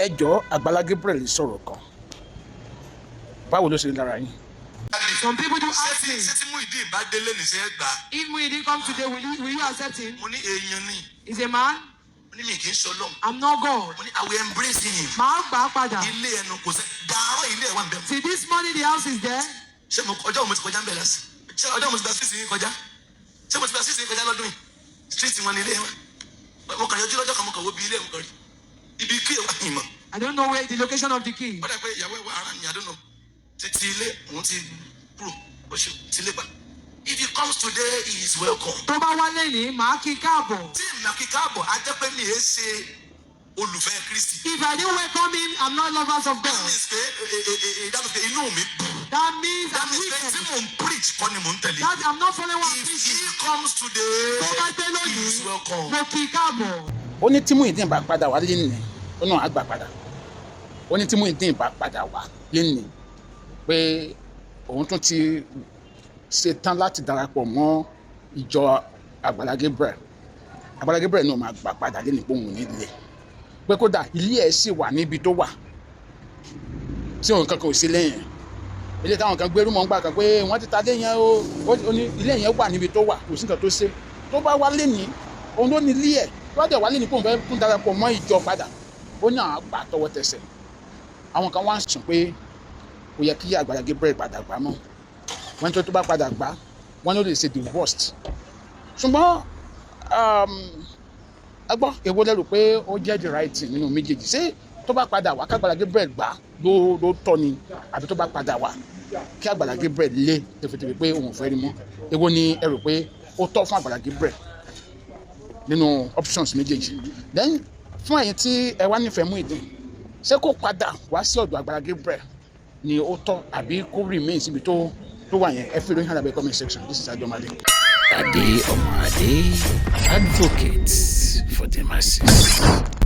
ẹ jọ̀ọ́ Agbala Gabriel sọ̀rọ̀ kan báwo ló ṣe lára yín. Some people do ask me, if Muideen comes today, will you accept him? He's a man. I'm not God. I will embrace him. See, this morning the house is there. I don't know where the location of the key. I don't know. If he comes today, he is welcome. Tó bá wá lẹ́yìn, màá kí káàbọ̀. If I didn't welcome him, I'm not lovers of God. That means I'm wicked. That I'm not following what I'm If he comes today, he is welcome. Mo kí káàbọ̀. Ó ní tí Muideen bá padà wá lẹ́nìí ó náà á gbà padà. Ó ní tí Muideen bá padà wá lẹ́nìí pé òun tún ti ṣe tán láti darapọ̀ mọ́ ìjọ Agbala Gabriel. Agbala Gabriel náà máa gbà padà lẹ́nìí pé òun nílé. Pé kódà ilé ẹ̀ sì wà níbi tó wà tí òun kankan ò sí lẹ́yìn. Ilé táwọn kan gbérú mọ́ ń gbà kan pé wọ́n ti ta lé yẹn ó ní ilé yẹn wà níbi tó wà kò sí nǹkan tó ṣe. Tó bá wá lẹ́nìí òun ló ní ilé ẹ̀ tó bá dẹ̀ wá lẹ́nìí pé òun fẹ́ kún darapọ̀ mọ́ ìjọ padà ó ní àwọn àgbà tọwọ́ tẹsẹ̀. Àwọn kan wá ń sùn pé kò yẹ kí Agbala Gabriel padà gbà mọ́ wọ́n tó bá padà gbà wọ́n ló lè ṣe the worst. Ṣùgbọ́n agbọ́ èwo lẹ́rù pé ó jẹ́ the right thing nínú méjèèjì ṣé tó bá padà wá kí Agbala Gabriel gbà ló tọ́ ni àbí tó bá padà wá kí Agbala Gabriel lé tẹ̀fẹ̀tẹ̀fẹ̀ pé òun fẹ́ rí mọ́ èwo ni ẹ rò pé ó tọ́ fún Agbala Gabriel nínú options méjèèjì. Then fún ẹ̀yin tí ẹ wá nífẹ̀ẹ́ Muideen ṣé kó padà wá sí ọ̀dọ̀ Agbala Gabriel ni ó tọ́ àbí kó remain síbi tó wà yẹn ẹ fi lóyún àdàbẹ̀ comment section. This is Adé Adé, advocate for the masses.